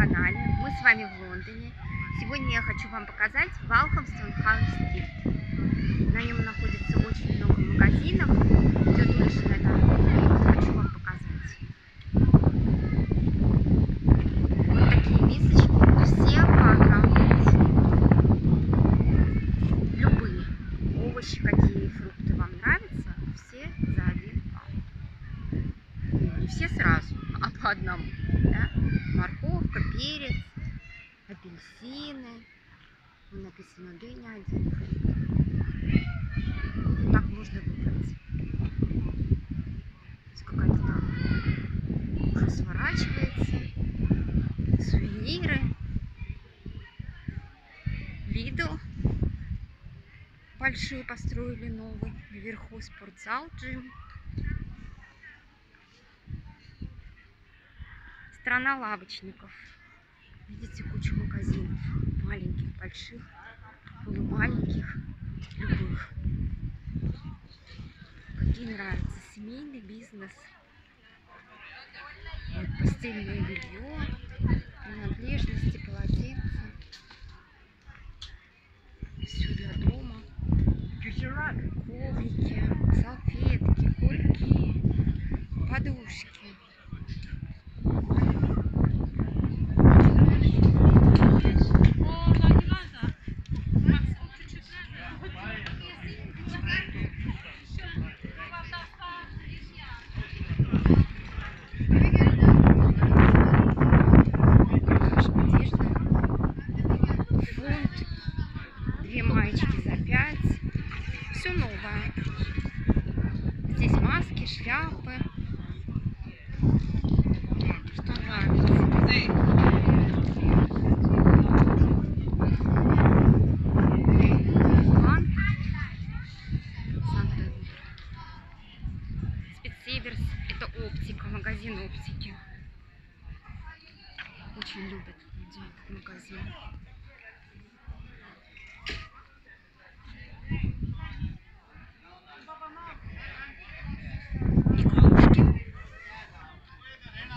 канале. Мы с вами в Лондоне. Сегодня я хочу вам показать Walthamstow High-Street. На нем находится очень много магазинов. Идет уличная торговля. И вот хочу вам показать. Вот такие мисочки. Все по одному цену. Любые овощи, какие фрукты вам нравятся, все за 1 паунд. Не все сразу, а по одному. Да? Морковка, перец, апельсины. Написано дыня 1 фунт. Вот так можно выбрать. Какая-то там уже сворачивается. Сувениры. Lidl. Большой построили новый. Вверху спортзал, джим. Страна лавочников. Видите, кучу магазинов. Маленьких, больших, полумаленьких, любых. Какие нравятся. Семейный бизнес. Вот, постельное белье, принадлежности, полотенца. Все для дома. Коврики, салфетки, кульки, подушки. Две маечки за 5. Все новое. Здесь маски, шляпы. Что нравится? Банк. Спецсеверс. Это оптика, магазин оптики. Очень любят люди этот магазин. Игрушки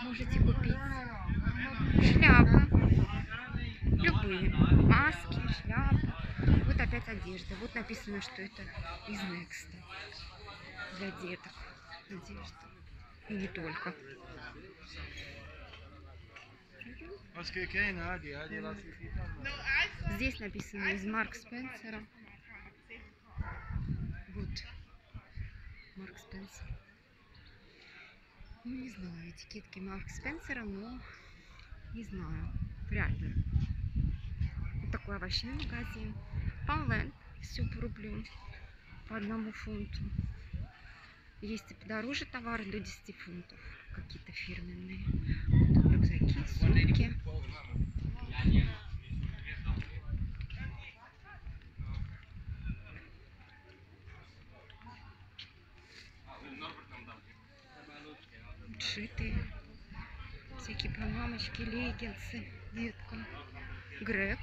можете купить. Шляпы. Любые. Маски, шляпы. Вот опять одежда. Вот написано, что это из Next. Для деток. Одежда. И не только. Здесь написано из Марк Спенсера. Вот. Марк Спенсер. Ну, не знаю, этикетки Марк Спенсера, но не знаю. Вряд ли. Вот такой овощной магазин. Poundland. Все по рублю. По 1 фунту. Есть и подороже товары до 10 фунтов. Какие-то фирменные. Вот рюкзаки, сумки. Шитые. Всякие панамочки, леггинсы деткам. Грег.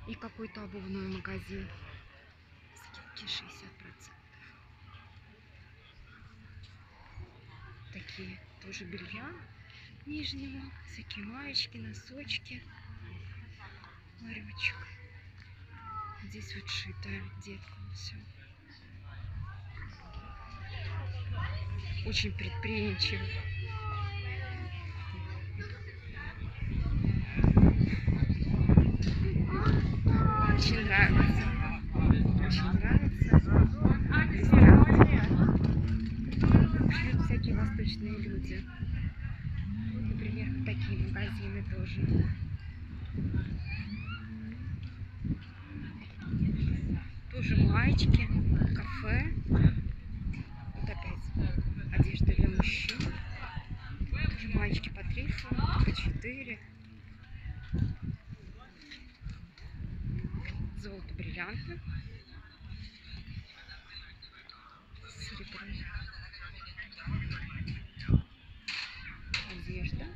И какой-то обувной магазин. Скидки 60%. Такие тоже белья нижнего. Всякие маечки, носочки. Ларечек. Здесь вот шитое деткам все. Очень предприимчиво. Очень нравится. Очень нравится. Шьют всякие восточные люди. Например, вот такие магазины тоже. Тоже маечки, кафе. Вот опять одежда для мужчин. Тоже маечки по 3 фунта, по 4. Золото, бриллианты. Серебро. Одежда.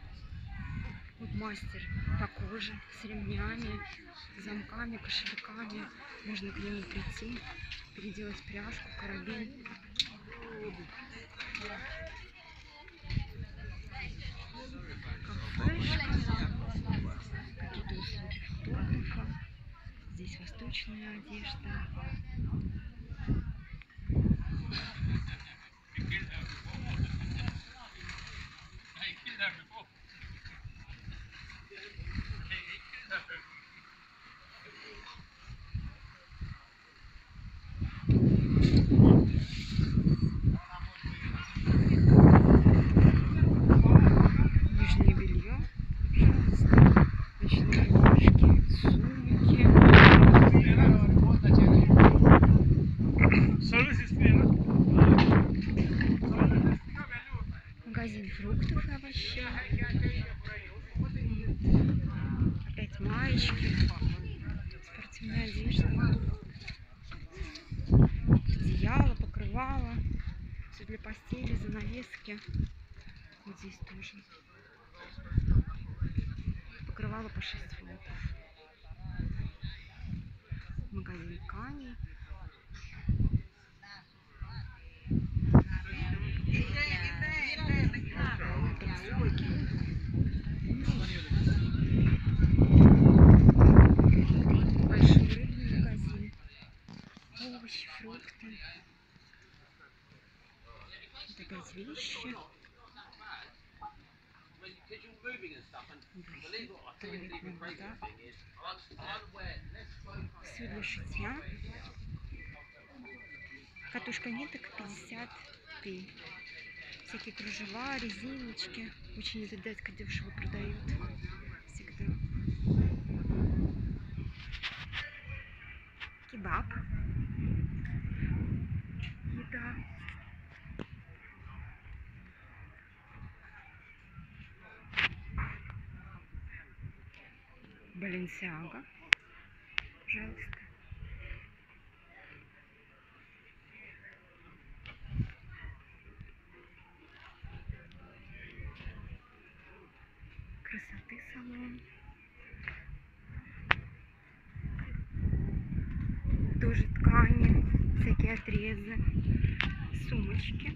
Вот мастер по коже с ремнями, замками, кошельками. Можно к нему прийти, переделать пряжку, карабин. Кафешка. Магазин фруктов и овощей. Опять маечки, спортивная одежда, одеяло, покрывало, все для постели, занавески. Вот здесь тоже. Покрывало по 6 фунтов. Магазин тканей. Большой рыбный магазин. Овощи, фрукты. Вот опять вещи. Туалетная вода. Все для шитья. Катушка ниток 50p. Всякие кружева, резиночки. Очень этот дядька дешево продает. Всегда. Кебаб. Еда. Баленсиага. Пожалуйста. Красоты салон. Тоже ткани, всякие отрезы, сумочки.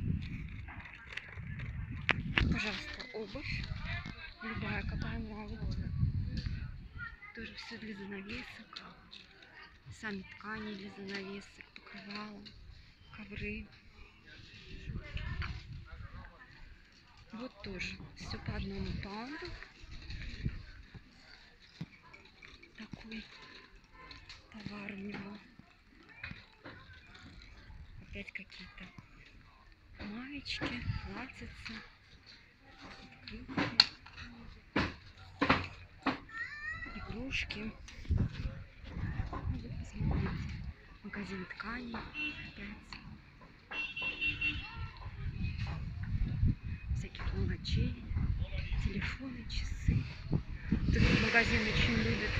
Пожалуйста, обувь. Любая, какая нравится. Тоже все для занавесок. Сами ткани для занавесок, покрывала, ковры. Вот тоже все по 1 паунду. Такой товар у него. Опять какие-то маечки, платьица, открытки, игрушки. Вот посмотрите. Магазин тканей опять. Всяких мелочей, телефоны, часы. Вот этот магазин очень любит.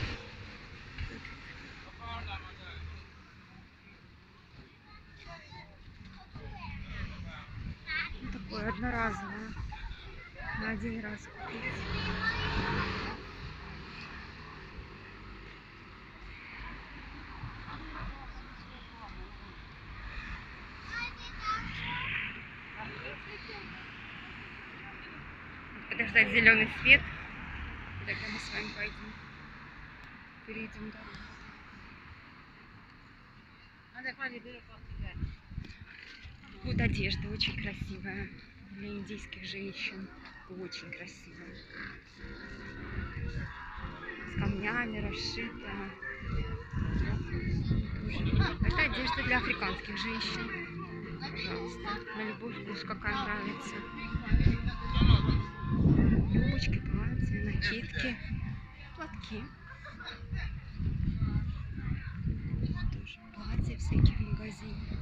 Ну, такое одноразовое. На 1 раз купить. Подождать зеленый свет. И тогда мы с вами пойдем. Перейдем дорогу. Вот одежда очень красивая. Для индийских женщин. Очень красивая. С камнями расшитая. Это одежда для африканских женщин. Пожалуйста. На любой вкус, какая нравится. Юбочки, платья, накидки, платки. Тоже платья всякие в магазине.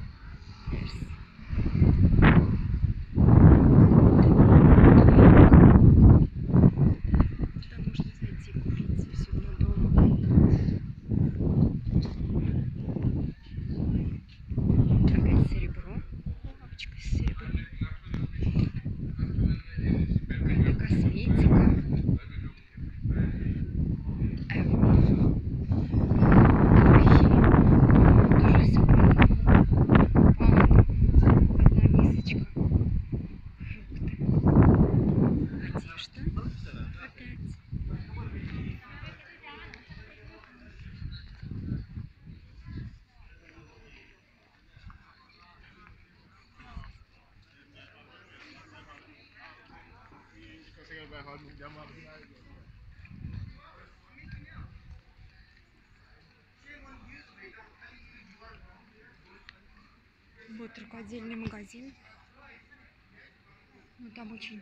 Сюда можно зайти купить все для дома. Опять серебро. Лавочка с серебром. Какая-то косметика. Тоже все по 1 паунду. Одна мисочка. Фрукты. Одежда. Опять. Вот рукодельный магазин. Но там очень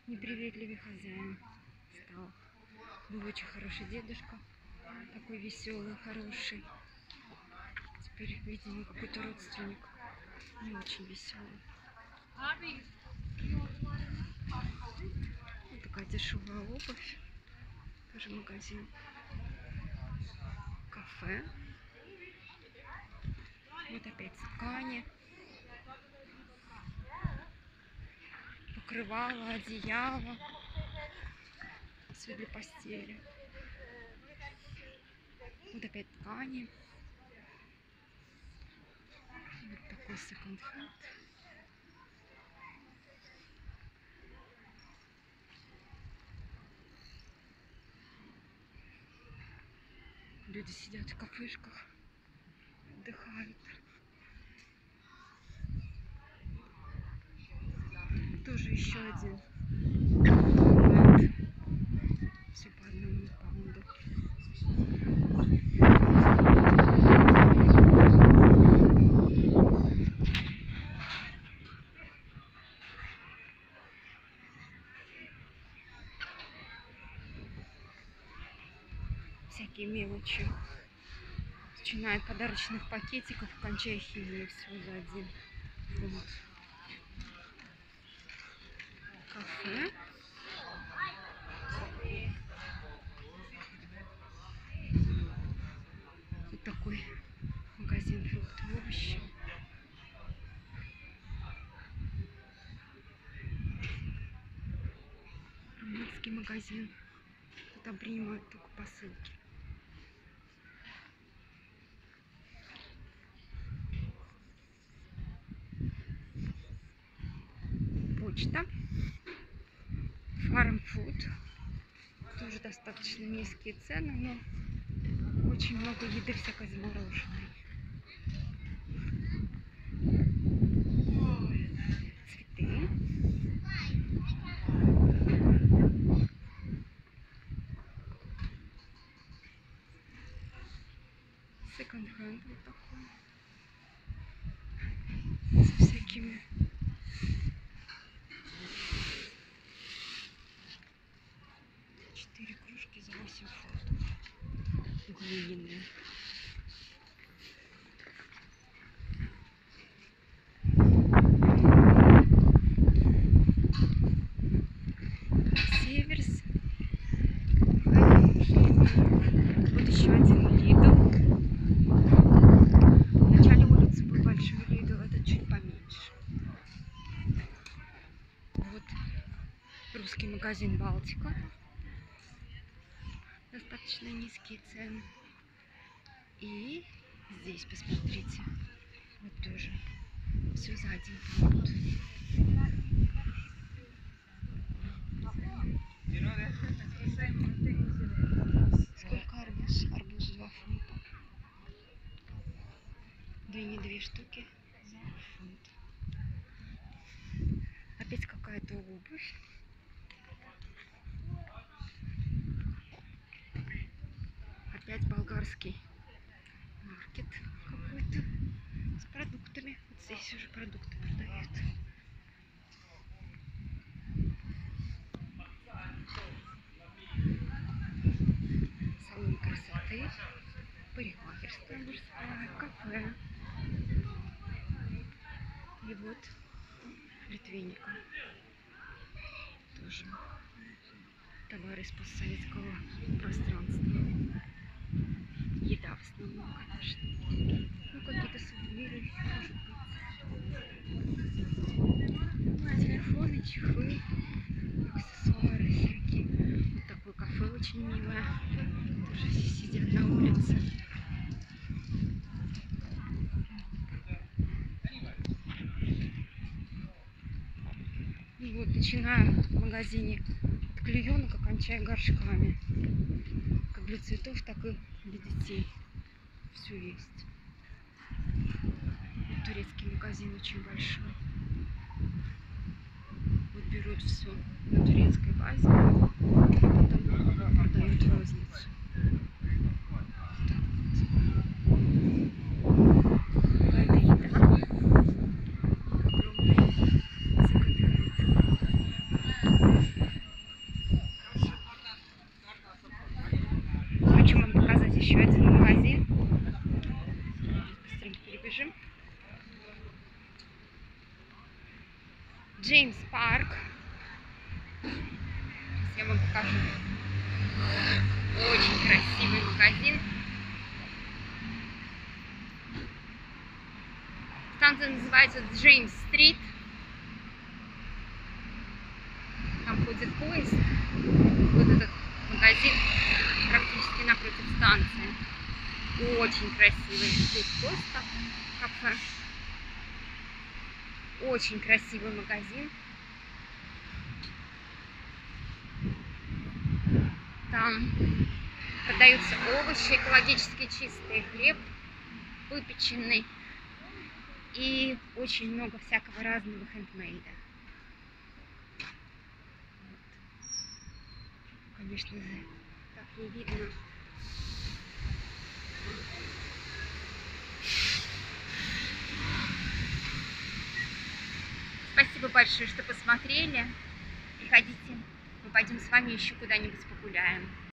неприветливый хозяин стал. Был очень хороший дедушка. Такой веселый, хороший. Теперь, видимо, какой-то родственник. Не очень веселый. дешевая обувь. Тоже магазин. Кафе. Вот опять ткани. Покрывало, одеяло. Все для постели. Вот опять ткани. Вот такой секонд-хенд. Люди сидят в кафешках, отдыхают. Тоже еще один. Все по одному паунду. Всякие мелочи. Начиная от подарочных пакетиков, кончая химией, все за один фунт. Кафе. Вот такой магазин фрукты и овощи. Румынский магазин. Там принимают только посылки. Почта. Фармфуд. Тоже достаточно низкие цены, но очень много еды всякой замороженной. Цветы. Секонд-хенд вот такой. Со всякими кружки за 8 фунтов. Глиняные. Северс. Вот еще один Lidl. В начале улицы был большой Lidl, этот чуть поменьше. Вот русский магазин Балтика. Достаточно низкие цены. И здесь посмотрите. Вот тоже все за 1 фунт. Сколько арбуз? Арбуз 2 фунта. Две штуки за фунт. Опять какая-то обувь. Опять болгарский маркет какой-то с продуктами. Вот здесь уже продукты продают. Салон красоты, парикмахерская мужская, кафе. И вот Литвиника. Тоже товары из постсоветского пространства. Еда в основном, конечно. Ну, какие-то сувениры, может быть. Телефоны, чехлы, аксессуары всякие. Вот такое кафе очень милое. Тоже все сидят на улице. И вот начиная в магазине от клеенок, кончая горшками. Как для цветов, так и для детей. Все есть. Вот турецкий магазин очень большой. Вот берут все на турецкой базе, а потом продают в розницу. Какая-то еда. Огромный секонд-хенд. Хочу вам показать еще один магазин. Быстренько перебежим. Джеймс Парк. я вам покажу. Очень красивый магазин. Станция называется Джеймс-стрит. Там ходит поезд. Вот этот магазин практически напротив станции. Очень красивый. Здесь просто кафе. Очень красивый магазин. Там продаются овощи, экологически чистый хлеб, выпеченный. И очень много всякого разного хендмейда. Конечно, так не видно. Спасибо большое, что посмотрели. Приходите, мы пойдем с вами еще куда-нибудь погуляем.